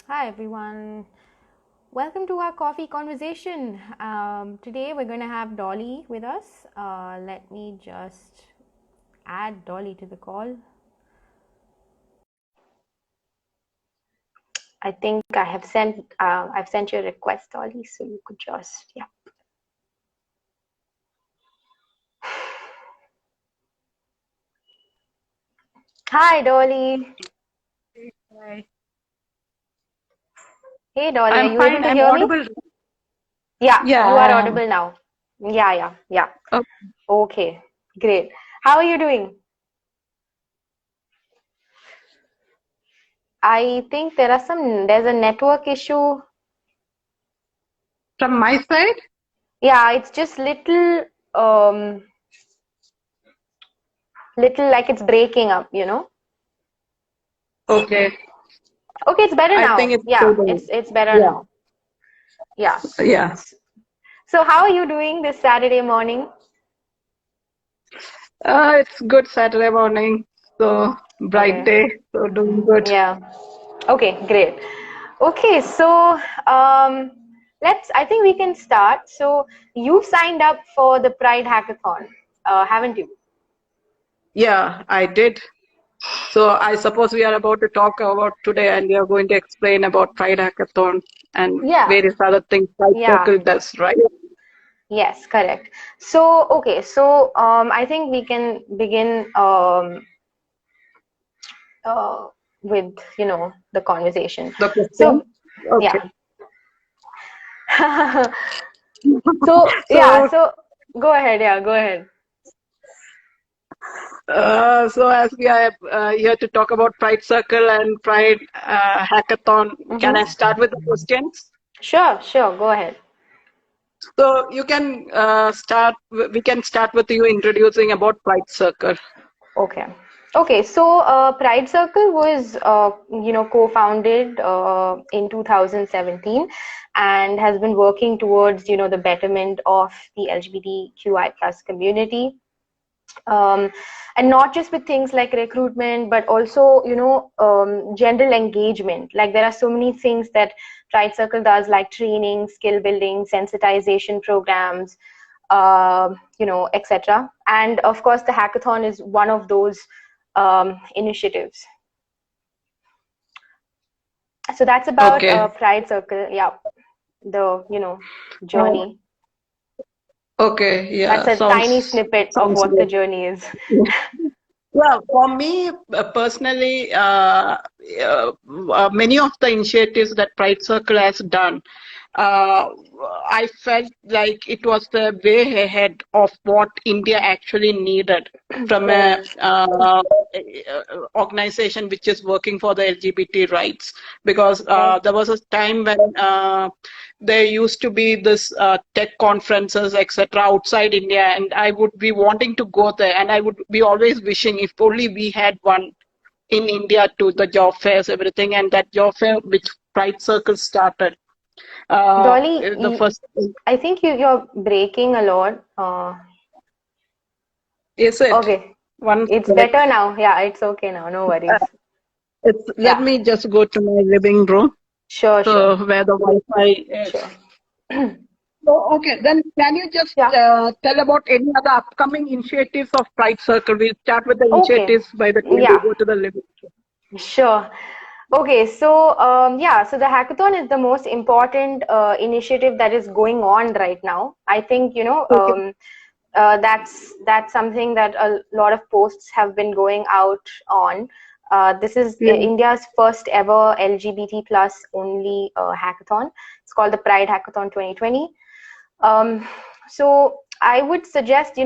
Hi everyone, welcome to our coffee conversation. Today we're going to have Dolly with us. Let me just add Dolly to the call. I think I've sent you a request, Dolly, so you could just Hi Dolly. Hi. Hey Dolly, are I'm you able fine. to I'm hear me? audible. Yeah, Yeah, you are I am. audible now. Yeah. Oh, Okay, great. How are you doing? I think there's a network issue. from my side? Yeah, it's just little like it's breaking up. Okay. Okay, it's better I think now. it's Yeah, stable. it's better Yeah. now. Yeah. Yeah. So how are you doing this Saturday morning? It's good Saturday morning. So bright Okay. day. So doing good. Yeah. Okay, great. Okay, so um I think we can start. So you signed up for the Pride Hackathon, haven't you? Yeah, I did. So I suppose we are about to talk about today and we are going to explain about Pride Hackathon and Yeah. various other things Pride Yeah. Circle does, right? Yes, correct. So okay, so I think we can begin uh with the conversation. The question. So Okay. yeah. So yeah, So so go ahead, yeah, go ahead. So as we are here to talk about Pride Circle and Pride Hackathon, can I Mm-hmm. start with the questions? Sure, go ahead. So you can we can start with you introducing about Pride Circle. Okay. Okay, so Pride Circle was, co-founded in 2017 and has been working towards, the betterment of the LGBTQI plus community. Um, and not just with things like recruitment, but also, general engagement. Like there are so many things that Pride Circle does, like training, skill building, sensitization programs, etc. And of course, the hackathon is one of those initiatives. So that's about Okay. Pride Circle. Yeah, the Uh, journey. okay. That's Yeah. a tiny Sounds snippet of sounds what the good. journey is. Yeah, for me personally, many of the initiatives that Pride Circle has done, uh, I felt like it was the way ahead of what India actually needed from a Correct. organization which is working for the LGBT rights. Because Right. there was a time when there used to be this tech conferences, etc., outside India, and I would be wanting to go there, and I would be always wishing if only we had one in India to the job fairs, everything, and that job fair which Pride Circle started. Dolly, The first I think you're breaking a lot. is it Okay, one it's sec. better now. Yeah, it's okay now. No Uh, worries. let Yeah, me just go to my living room, sure, so where the Wi-Fi is. sure. So, okay, then can you just Yeah. tell about any other upcoming initiatives of Pride Circle? We'll start with the Okay. initiatives by the time we Yeah, go to the living. sure. Okay, so so the hackathon is the most important initiative that is going on right now. I think Okay. that's something that a lot of posts have been going out on. This is Yeah. India's first ever LGBT plus only hackathon. It's called the Pride Hackathon 2020. So I would suggest,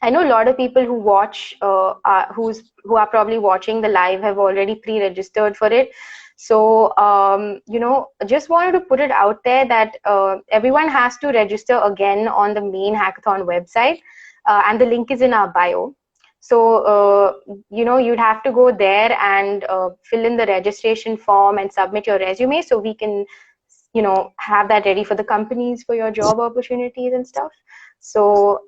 I know a lot of people who are probably watching the live have already pre-registered for it. So, just wanted to put it out there that everyone has to register again on the main hackathon website, and the link is in our bio. So, you'd have to go there and fill in the registration form and submit your resume so we can, have that ready for the companies for your job opportunities and stuff. So,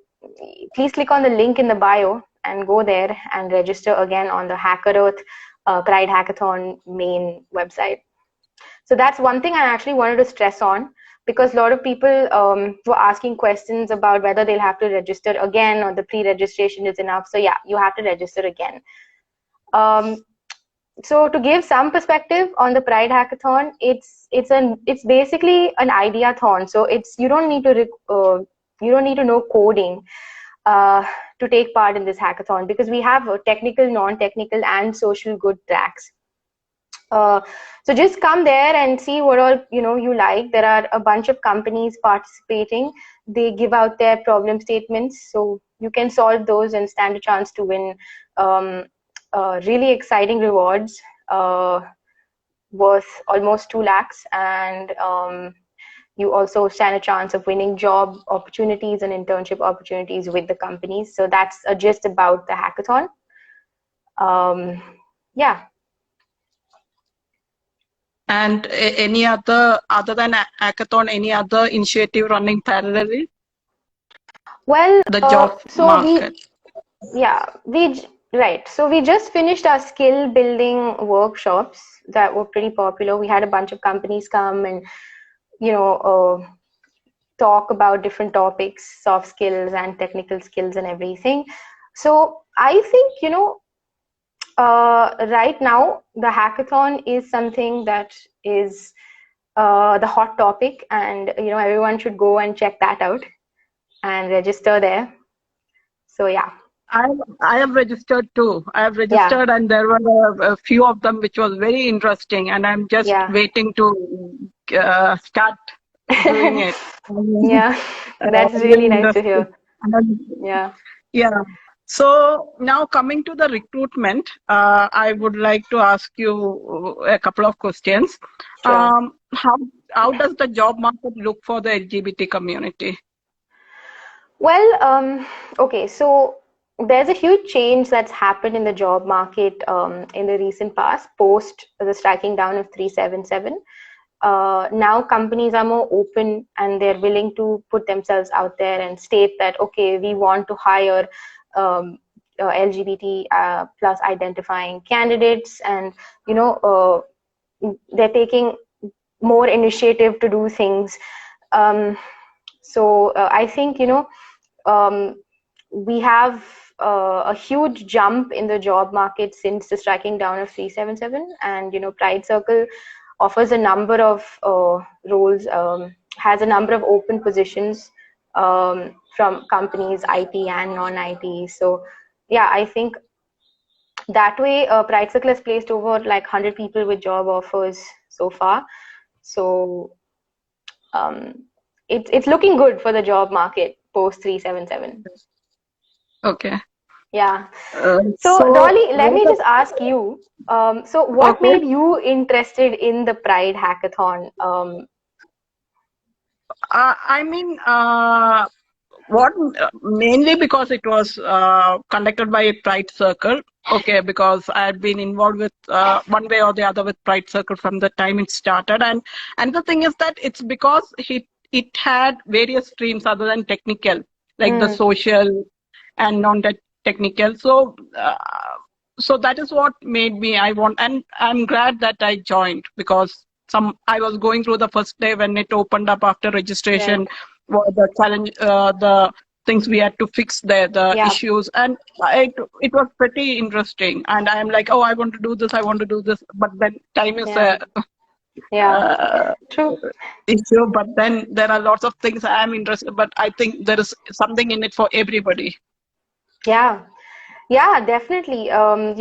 please click on the link in the bio and go there and register again on the Hacker Earth Pride Hackathon main website. So that's one thing I actually wanted to stress on, because a lot of people were asking questions about whether they'll have to register again or the pre-registration is enough. So yeah, you have to register again. So to give some perspective on the Pride Hackathon, it's basically an ideathon. So you don't need to know coding to take part in this hackathon, because we have technical, non-technical, and social good tracks. So just come there and see what all you like. There are a bunch of companies participating. They give out their problem statements, so you can solve those and stand a chance to win really exciting rewards worth almost 2 lakhs, and you also stand a chance of winning job opportunities and internship opportunities with the companies. So that's a gist about the hackathon. Yeah. And any other than hackathon, any other initiative running parallelly? Well, the job market. Right. So we just finished our skill building workshops that were pretty popular. We had a bunch of companies come and, talk about different topics, soft skills and technical skills and everything. So I think, right now the hackathon is something that is the hot topic, and, everyone should go and check that out and register there. So yeah. I have registered too. I have registered, and there were a few of them which was very interesting, and I'm just waiting to start doing it. Yeah, that's really nice to hear. Yeah. So now coming to the recruitment, I would like to ask you a couple of questions. Sure. How does the job market look for the LGBT community? Well, okay, so there's a huge change that's happened in the job market in the recent past, post the striking down of 377. Now companies are more open and they're willing to put themselves out there and state that, okay, we want to hire LGBT plus identifying candidates, and they're taking more initiative to do things. So I think we have a huge jump in the job market since the striking down of 377, and Pride Circle offers a number of roles, has a number of open positions from companies, IT and non-IT. So yeah, I think that way Pride Circle has placed over like 100 people with job offers so far. So it's looking good for the job market post 377. Okay. Yeah. So Dolly, let me just ask you. So what made you interested in the Pride Hackathon? I mean, mainly because it was conducted by Pride Circle. Okay, because I had been involved with one way or the other with Pride Circle from the time it started, and the thing is that it's because it had various streams other than technical, like the social and non-technical. So that is what made me and I'm glad that I joined, because I was going through the first day when it opened up after registration, the challenge, the things we had to fix there, the issues, and it was pretty interesting. And I'm like, oh, I want to do this, but then time is true issue. But then there are lots of things I am interested, but I think there is something in it for everybody. Yeah, definitely. I'm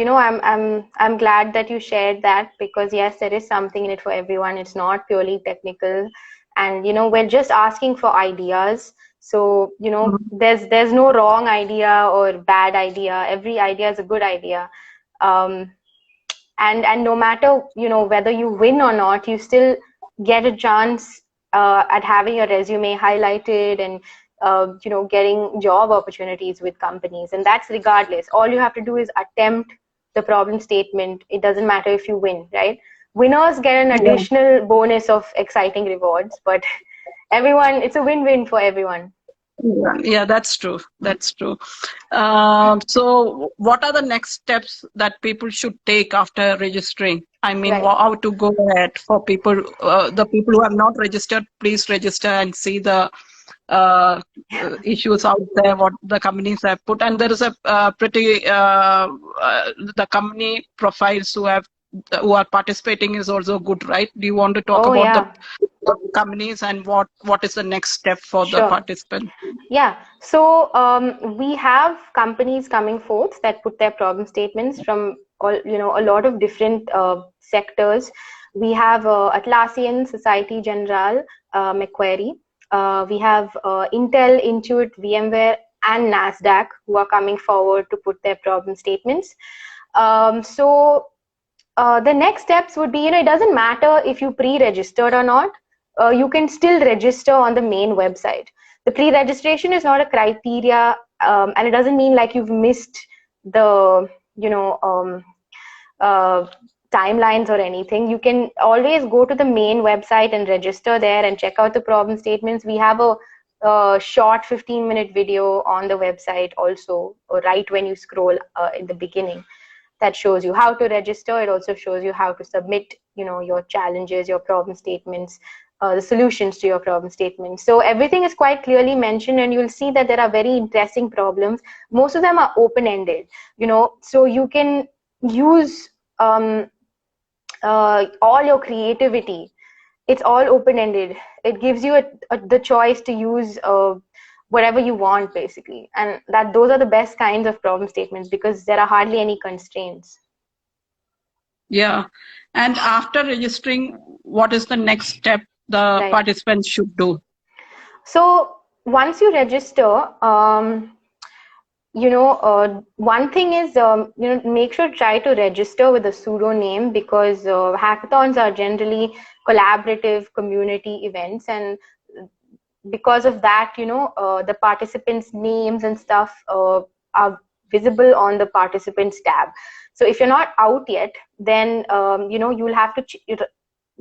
glad that you shared that, because yes, there is something in it for everyone. It's not purely technical, and we're just asking for ideas. So there's no wrong idea or bad idea. Every idea is a good idea, and no matter whether you win or not, you still get a chance at having your resume highlighted and getting job opportunities with companies. And that's regardless. All you have to do is attempt the problem statement. It doesn't matter if you win, right? Winners get an additional bonus of exciting rewards, but it's a win-win for everyone. Yeah, that's true. That's true. So, what are the next steps that people should take after registering? I mean, Right. how to go ahead for people, the people who have not registered, please register and see the issues out there, what the companies have put. And there is a pretty, the company profiles who are participating is also good, right? Do you want to talk Oh, about the yeah. companies and what is the next step for the Sure. participant? Yeah. So we have companies coming forth that put their problem statements from all, a lot of different sectors. We have Atlassian, Society Generale, Macquarie. We have Intel, Intuit, VMware, and Nasdaq who are coming forward to put their problem statements. The next steps would be, it doesn't matter if you pre-registered or not. You can still register on the main website. The pre-registration is not a criteria, and it doesn't mean like you've missed the, uh, timelines or anything. You can always go to the main website and register there and check out the problem statements. We have a short 15-minute video on the website also, right when you scroll in the beginning, that shows you how to register. It also shows you how to submit, your challenges, your problem statements, the solutions to your problem statements. So everything is quite clearly mentioned, and you'll see that there are very interesting problems. Most of them are open-ended, so you can use all your creativity. It's all open-ended. It gives you the choice to use whatever you want, basically, and that those are the best kinds of problem statements because there are hardly any constraints. Yeah. And after registering, what is the next step the Right. participants should do? So once you register, one thing is, make sure to try to register with a pseudonym, because hackathons are generally collaborative community events, and because of that, the participants' names and stuff are visible on the participants tab. So if you're not out yet, then you'll have to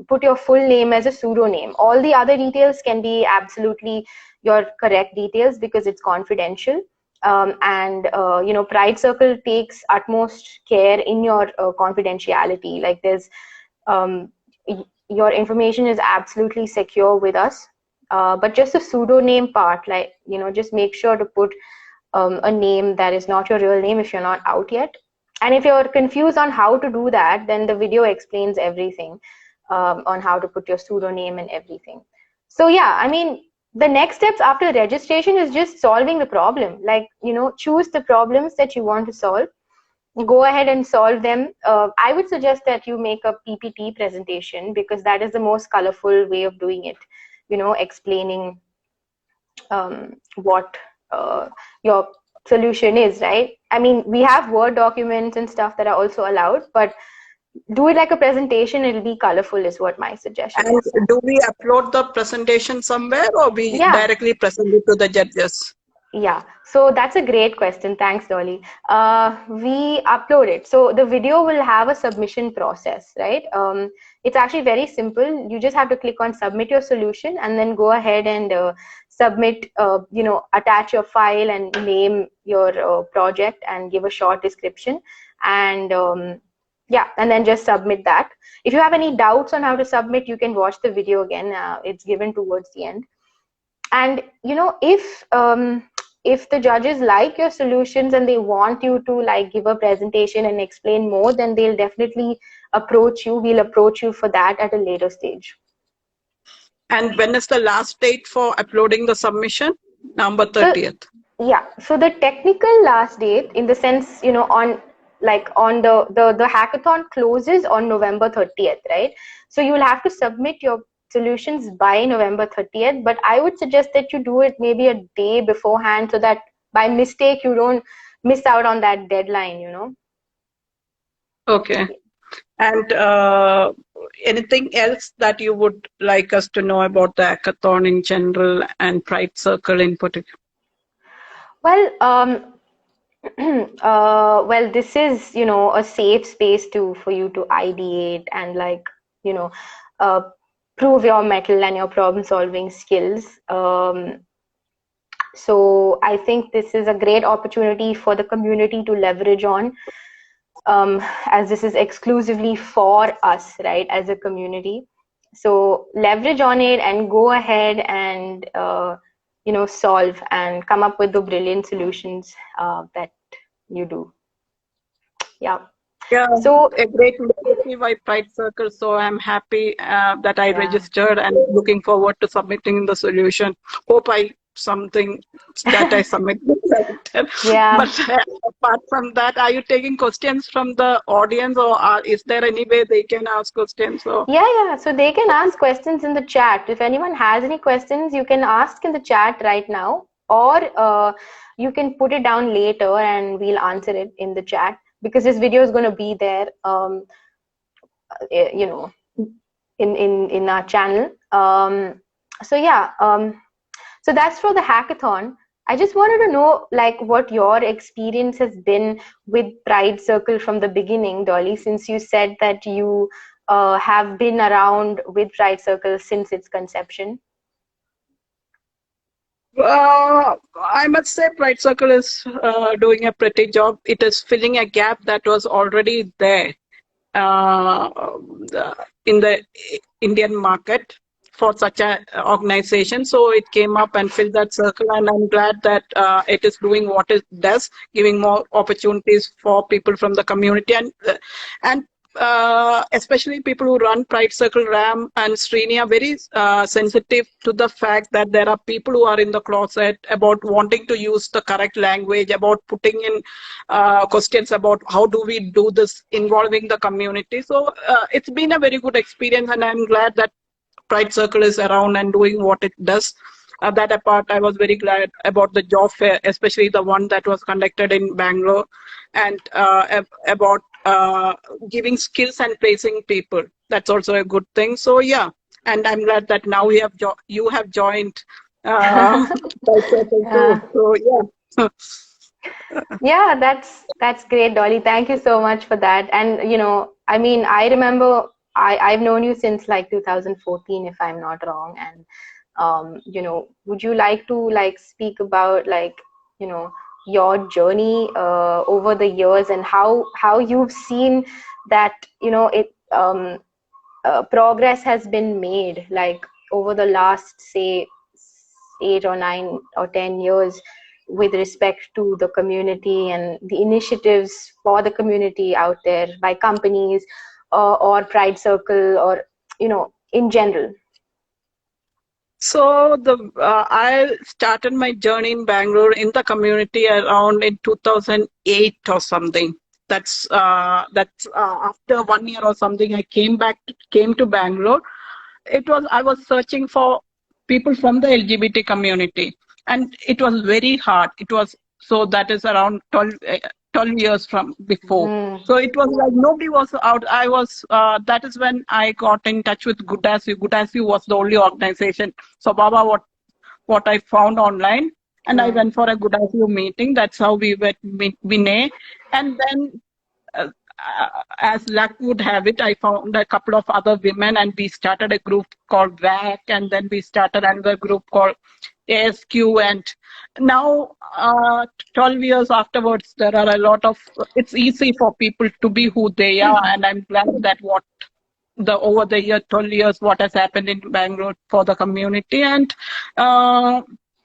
put your full name as a pseudonym. All the other details can be absolutely your correct details because it's confidential. And Pride Circle takes utmost care in your confidentiality. Like there's your information is absolutely secure with us. But just the pseudonym part, like, just make sure to put a name that is not your real name if you're not out yet. And if you're confused on how to do that, then the video explains everything on how to put your pseudonym and everything. So yeah, I mean, the next steps after registration is just solving the problem. Like, choose the problems that you want to solve. Go ahead and solve them. I would suggest that you make a PPT presentation because that is the most colorful way of doing it. Explaining what your solution is, right? I mean, we have Word documents and stuff that are also allowed, but do it like a presentation. It'll be colorful is what my suggestion And is. do we upload the presentation somewhere or we Yeah. directly present it to the judges? Yeah, so that's a great question. Thanks, Dolly. We upload it. So the video will have a submission process, right? It's actually very simple. You just have to click on submit your solution and then go ahead and submit, attach your file and name your project and give a short description. And yeah, and then just submit that. If you have any doubts on how to submit, you can watch the video again. It's given towards the end. And if the judges like your solutions and they want you to like give a presentation and explain more, then they'll definitely approach you. We'll approach you for that at a later stage. And when is the last date for uploading the submission? November 30th. So, yeah, so the technical last date, in the sense, on the hackathon closes on November 30th, right? So you'll have to submit your solutions by November 30th, but I would suggest that you do it maybe a day beforehand so that by mistake you don't miss out on that deadline. Okay. And anything else that you would like us to know about the hackathon in general and Pride Circle in particular? Well, well, this is, a safe space for you to ideate and uh, prove your mettle and your problem solving skills. So I think this is a great opportunity for the community to leverage on, as this is exclusively for us, right, as a community. So leverage on it and go ahead and solve and come up with the brilliant solutions that you do. Yeah. Yeah, So a great initiative by Pride Circle. So I'm happy that I yeah. registered and looking forward to submitting the solution. Hope I something that I submit. Yeah. But apart from that, are you taking questions from the audience, or is there any way they can ask questions? So Yeah. So they can ask questions in the chat. If anyone has any questions, you can ask in the chat right now, or you can put it down later and we'll answer it in the chat, because this video is going to be there, you know, in our channel. So yeah. So that's for the hackathon. I just wanted to know, like, what your experience has been with Pride Circle from the beginning, Dolly, since you said that you have been around with Pride Circle since its conception. I must say, Pride Circle is doing a pretty job. It is filling a gap that was already there uh, in the Indian market for such an organization. So it came up and filled that circle, and I'm glad that it is doing what it does, giving more opportunities for people from the community and especially people who run Pride Circle. Ram and Srini are very sensitive to the fact that there are people who are in the closet about wanting to use the correct language, about putting in questions about how do we do this involving the community. So it's been a very good experience, and I'm glad that Pride Circle is around and doing what it does. That apart, I was very glad about the job fair, especially the one that was conducted in Bangalore, and about giving skills and placing people. That's also a good thing. So yeah, and I'm glad that now you have joined Pride Circle too. Yeah. So yeah. Yeah, that's great, Dolly. Thank you so much for that. And I mean, I remember I've known you since like 2014, if I'm not wrong. And would you like to like speak about like your journey over the years, and how you've seen that progress has been made, like over the last, say, 8 or 9 or 10 years, with respect to the community and the initiatives for the community out there by companies, or Pride Circle, or in general. So I started my journey in Bangalore in the community around in 2008 or something. That's after 1 year or something. I came to Bangalore. I was searching for people from the LGBT community, and it was very hard. It was so that is around 12 years from before. Mm. So it was like nobody was out. I was that is when I got in touch with Good As You. Good As You was the only organization. So Baba, what I found online, and I Mm. went for a Good As You meeting. That's how we went Vinay, and then uh, as luck would have it, I found a couple of other women, and we started a group called VAC, and then we started another group called ASQ. And now, 12 years afterwards, there are a lot of, it's easy for people to be who they are, and I'm glad that over the 12 years, what has happened in Bangalore for the community. And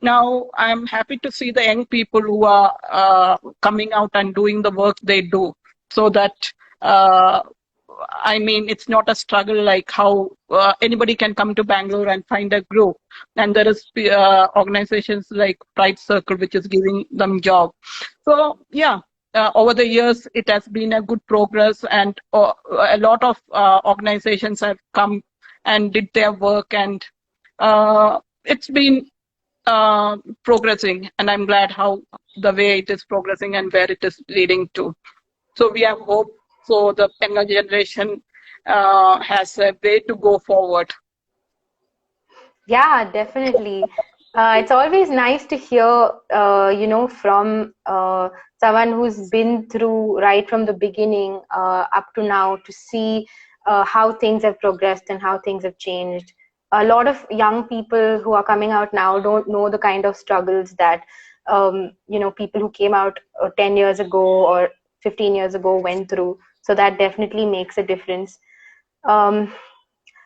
now I'm happy to see the young people who are coming out and doing the work they do, so that uh, I mean, it's not a struggle like how anybody can come to Bangalore and find a group. And there is organizations like Pride Circle, which is giving them job. So yeah, over the years, it has been a good progress, and a lot of organizations have come and did their work, and it's been progressing. And I'm glad how the way it is progressing and where it is leading to. So we have hope. So the younger generation has a way to go forward. Yeah, definitely. It's always nice to hear, from someone who's been through right from the beginning up to now, to see how things have progressed and how things have changed. a lot of young people who are coming out now don't know the kind of struggles that people who came out 10 years ago or 15 years ago went through. So that definitely makes a difference.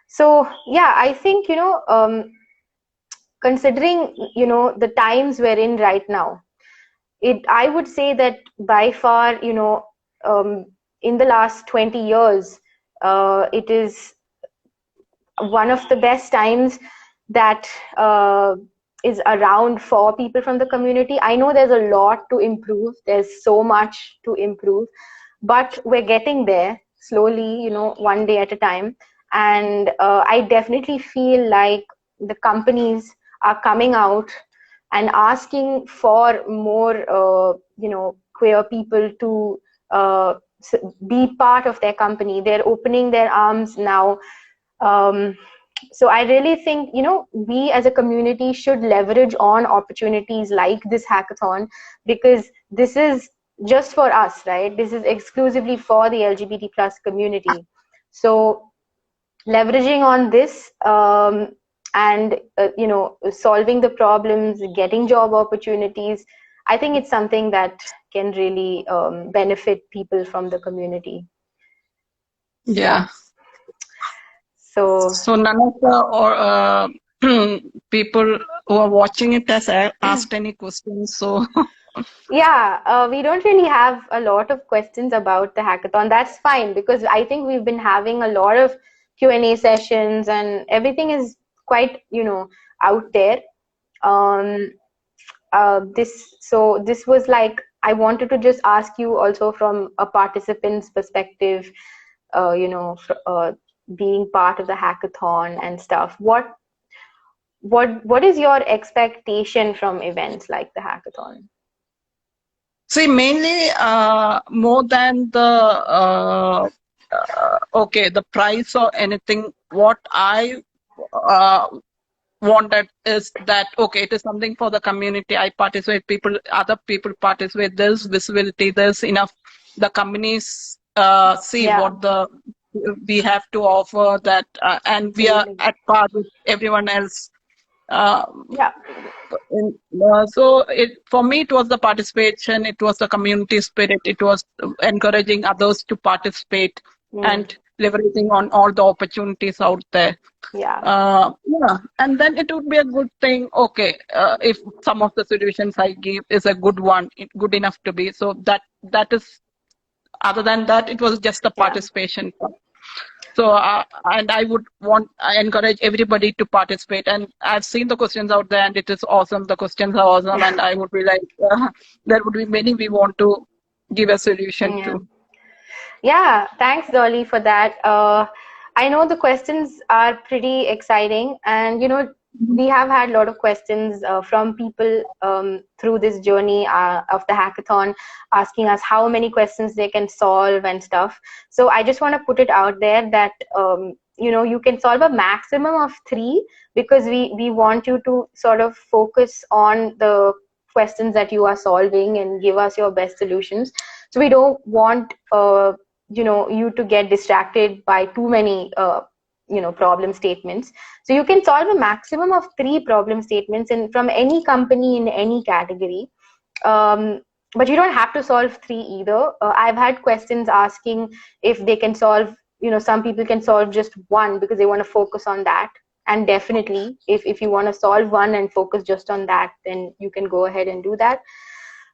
So yeah, I think considering the times we're in right now, I would say that by far, in the last 20 years, it is one of the best times that is around for people from the community. I know there's a lot to improve. There's so much to improve, but we're getting there slowly, one day at a time. And I definitely feel like the companies are coming out and asking for more, queer people to be part of their company. They're opening their arms now. So I really think, we as a community should leverage on opportunities like this hackathon, because this is just for us, right? This is exclusively for the LGBT plus community. So leveraging on this, and solving the problems, getting job opportunities, I think it's something that can really benefit people from the community. Yeah. So none of the people who are watching it has asked any questions. So yeah, we don't really have a lot of questions about the hackathon. That's fine, because I think we've been having a lot of Q&A sessions and everything is quite, out there. This was like, I wanted to just ask you also from a participant's perspective, being part of the hackathon and stuff. What is your expectation from events like the hackathon? see, mainly more than the the price or anything, what I wanted is that it is something for the community. I participate, other people participate, there's visibility, there's enough, the companies see what we have to offer, that and we are at par with everyone else. So for me, it was the participation, it was the community spirit, it was encouraging others to participate and leveraging on all the opportunities out there. And then it would be a good thing, if some of the solutions I give is a good one, good enough to be. So that is, other than that, it was just the participation. So and I encourage everybody to participate. And I've seen the questions out there, and it is awesome. The questions are awesome, and I would be like, there would be many we want to give a solution to. Yeah, thanks, Dolly, for that. I know the questions are pretty exciting, and we have had a lot of questions from people through this journey of the hackathon, asking us how many questions they can solve and stuff. So I just want to put it out there that you can solve a maximum of 3, because we want you to sort of focus on the questions that you are solving and give us your best solutions. So we don't want you to get distracted by too many problem statements. So you can solve a maximum of 3 problem statements from any company in any category, but you don't have to solve 3 either. I've had questions asking if they can solve, some people can solve just 1 because they want to focus on that. And definitely, if you want to solve 1 and focus just on that, then you can go ahead and do that.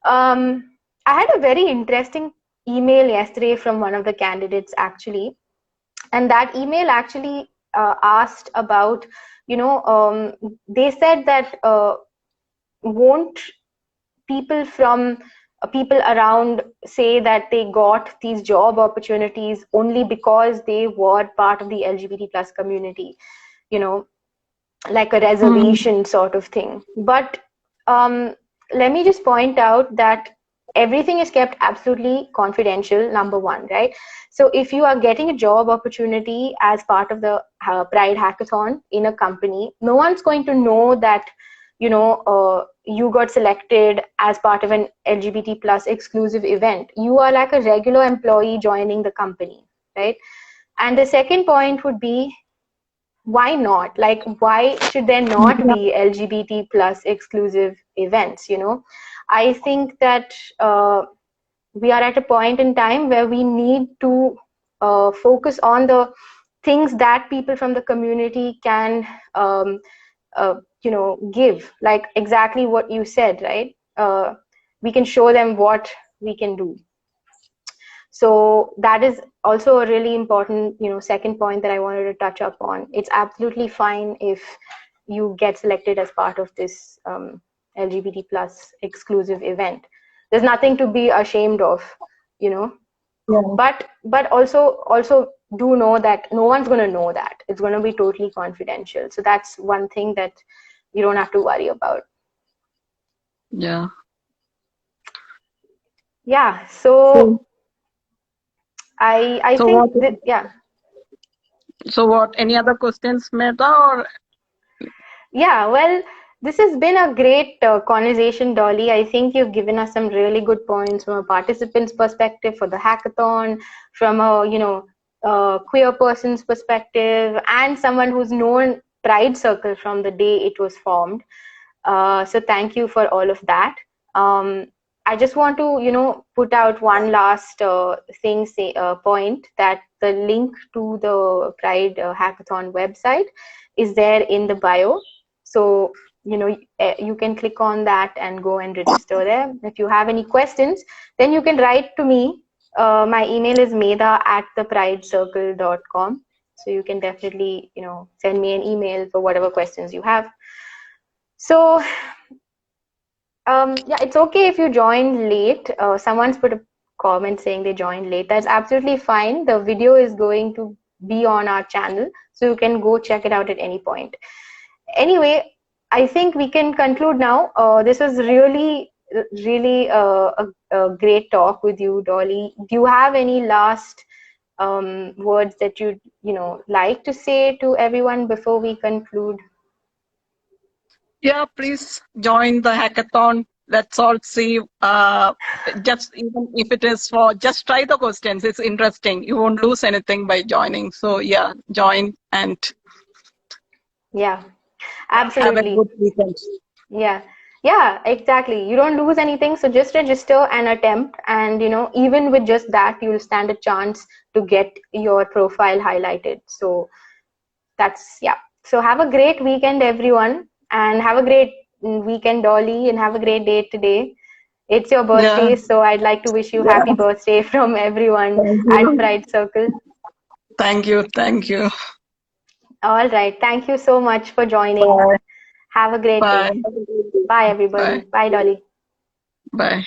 I had a very interesting email yesterday from one of the candidates, actually, and that email actually asked about, they said that won't people from people around say that they got these job opportunities only because they were part of the LGBT plus community, like a reservation sort of thing. But let me just point out that everything is kept absolutely confidential, number 1, right? So if you are getting a job opportunity as part of the Pride Hackathon in a company, no one's going to know that, you got selected as part of an LGBT plus exclusive event. You are like a regular employee joining the company, right? And the second point would be, why not? Like, why should there not be LGBT plus exclusive events? I think that we are at a point in time where we need to focus on the things that people from the community can give, like exactly what you said, right? We can show them what we can do. So that is also a really important, second point that I wanted to touch up on. It's absolutely fine if you get selected as part of this LGBT plus exclusive event. There's nothing to be ashamed of, you know. Yeah. But also do know that no one's going to know that. It's going to be totally confidential. So that's one thing that you don't have to worry about. Yeah. Yeah. So I So think what, that, yeah. so what, any other questions, Mehta, or? Yeah, well, this has been a great conversation, Dolly. I think you've given us some really good points from a participant's perspective for the hackathon, from a queer person's perspective, and someone who's known Pride Circle from the day it was formed. So thank you for all of that. I just want to put out one last point, that the link to the Pride Hackathon website is there in the bio. So you can click on that and go and register there. If you have any questions, then you can write to me. My email is medha@thepridecircle.com. So you can definitely send me an email for whatever questions you have. So yeah, it's okay if you joined late. Someone's put a comment saying they joined late. That's absolutely fine. The video is going to be on our channel, so you can go check it out at any point. Anyway, I think we can conclude now. This was really, really a great talk with you, Dolly. Do you have any last words that you'd like to say to everyone before we conclude? Yeah, please join the hackathon. Let's all see. Just even if it is for, just try the questions. It's interesting. You won't lose anything by joining. So yeah, join and Yeah, have a absolutely. good weekend. Yeah, exactly. You don't lose anything, so just register and attempt, and even with just that, you'll stand a chance to get your profile highlighted. So that's, yeah. So have a great weekend, everyone, and have a great weekend, Dolly, and have a great day today. It's your birthday, Yeah. so I'd like to wish you Yeah. happy birthday from everyone Thank at you. Pride Circle. Thank you. Thank you. All right. Thank you so much for joining. Bye. Have a great day. Bye. Bye, everybody. Bye. Bye, Dolly. Bye.